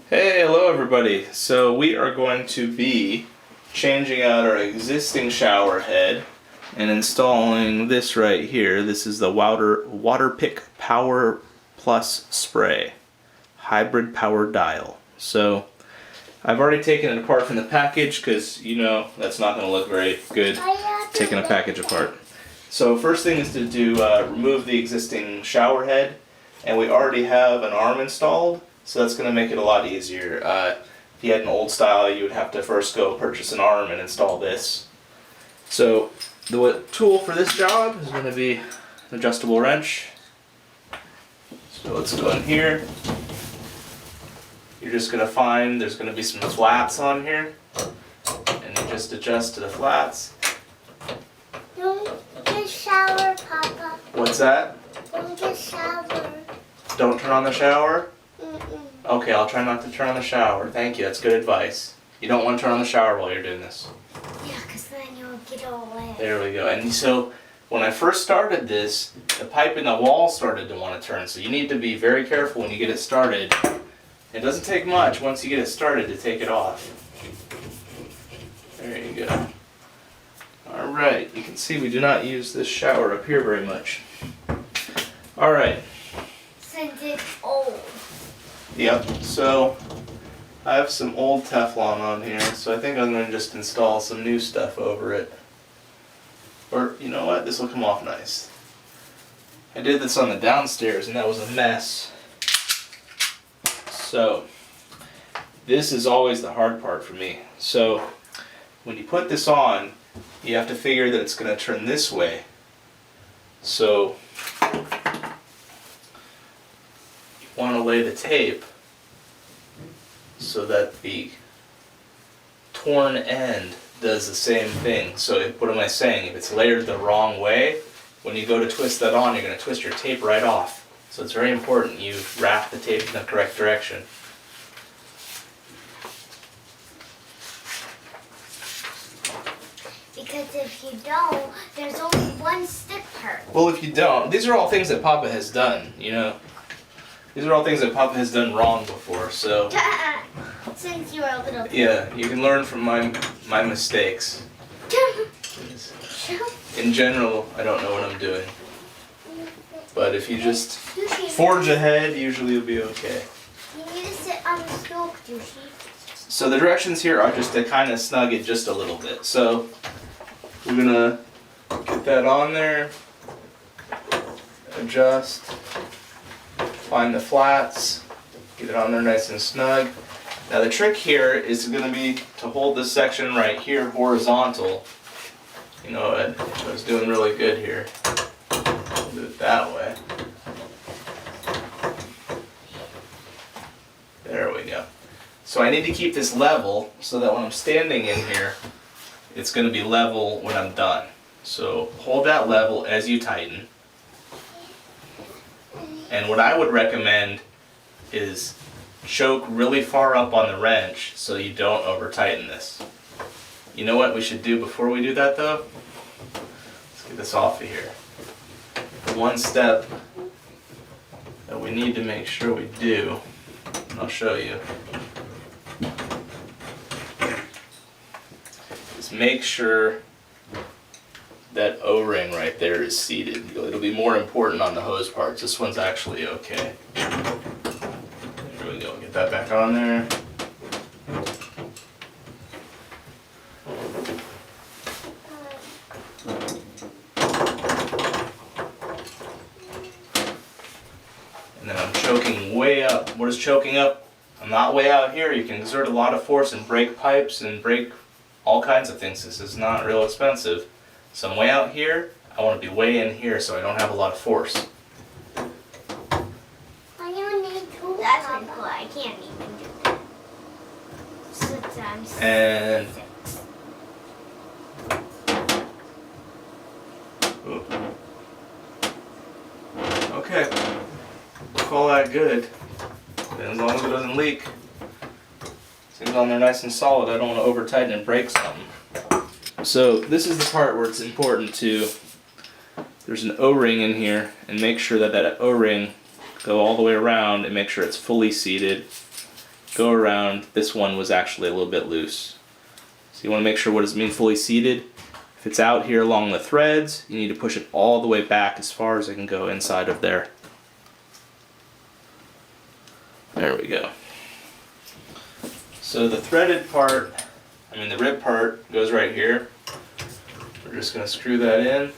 Hey, hello everybody. So we are going to be changing out our existing shower head and installing this right here. This is the Waterpik Power Plus Spray hybrid power dial. So I've already taken it apart from the package because you know that's not going to look very good taking a package apart. So first thing is to do remove the existing shower head, and we already have an arm installed. So that's going to make it a lot easier. If you had an old style, you would have to first go purchase an arm and install this. So the tool for this job is going to be an adjustable wrench. So let's go in here. You're just going to find there's going to be some flats on here, and you just adjust to the flats. Don't get shower, Papa. What's that? Don't get shower. Don't turn on the shower? Mm-mm. Okay, I'll try not to turn on the shower. Thank you, that's good advice. You don't want to turn on the shower while you're doing this. Yeah, because then you'll get all wet. There we go. And so, when I first started this, the pipe in the wall started to want to turn. So you need to be very careful when you get it started. It doesn't take much once you get it started to take it off. There you go. Alright, you can see we do not use this shower up here very much. Alright. Since it's old. Yep, so I have some old Teflon on here, so I think I'm going to just install some new stuff over it. Or, you know what, this will come off nice. I did this on the downstairs and that was a mess. So, this is always the hard part for me. So, when you put this on, you have to figure that it's going to turn this way. So, want to lay the tape so that the torn end does the same thing. So what am I saying? If it's layered the wrong way, when you go to twist that on, you're going to twist your tape right off. So it's very important you wrap the tape in the correct direction. Because if you don't, there's only one stick part. Well, if you don't, these are all things that Papa has done, you know. These are all things that Papa has done wrong before, so... Since you were a little kid. Yeah, you can learn from my mistakes. In general, I don't know what I'm doing. But if you just forge ahead, usually you'll be okay. You need to sit on the stool, Douchey. So the directions here are just to kind of snug it just a little bit. So we're going to get that on there, adjust, find the flats, get it on there nice and snug. Now the trick here is going to be to hold this section right here horizontal. You know, I was doing really good here. I'll do it that way. There we go. So I need to keep this level so that when I'm standing in here, it's going to be level when I'm done. So hold that level as you tighten. And what I would recommend is choke really far up on the wrench so you don't over tighten this. You know what we should do before we do that though? Let's get this off of here. The one step that we need to make sure we do, and I'll show you, is make sure that O-ring right there is seated. It'll be more important on the hose parts. This one's actually okay. There we go. Get that back on there. And then I'm choking way up. What is choking up? I'm not way out here. You can exert a lot of force and break pipes and break all kinds of things. This is not real expensive. So I'm way out here, I want to be way in here so I don't have a lot of force. I don't need tools. That's pretty cool. I can't even do that. Since I'm And 6. ooh. Okay, we'll call that good. And as long as it doesn't leak, seems on there nice and solid. I don't want to over tighten and break something. So this is the part where it's important to, there's an O-ring in here, and make sure that that O-ring go all the way around and make sure it's fully seated. go around, this one was actually a little bit loose. So you want to make sure what is being fully seated. If it's out here along the threads, you need to push it all the way back as far as it can go inside of there. There we go. So the threaded part, the rib part goes right here. We're just going to screw that in.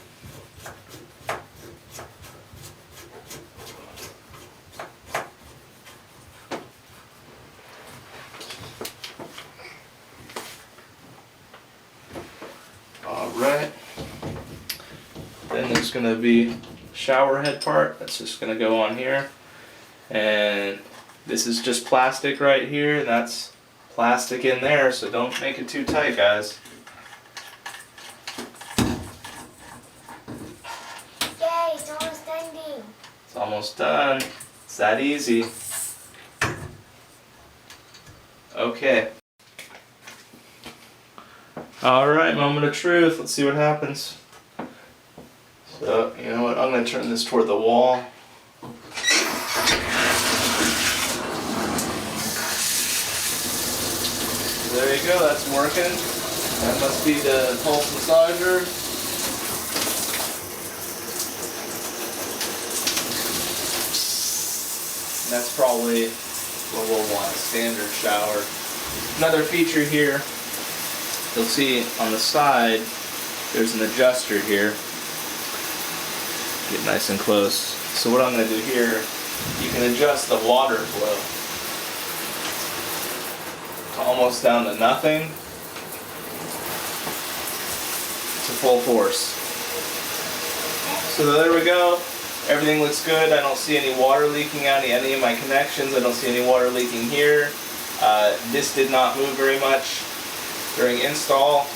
Alright. Then there's going to be shower head part that's just going to go on here. And this is just plastic right here, and that's plastic in there, so don't make it too tight, guys. Yay, it's almost ending. It's almost done. It's that easy. Okay. Alright, moment of truth. Let's see what happens. So, you know what? I'm going to turn this toward the wall. There you go, that's working. That must be the pulse massager. And that's probably what we'll want, a standard shower. Another feature here, you'll see on the side, there's an adjuster here. Get nice and close. So what I'm going to do here, you can adjust the water flow to almost down to nothing to full force. So there we go. Everything looks good. I don't see any water leaking out of any of my connections. I don't see any water leaking here. This did not move very much during install.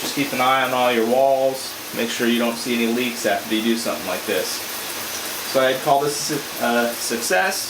Just keep an eye on all your walls. Make sure you don't see any leaks after you do something like this. So I'd call this a success.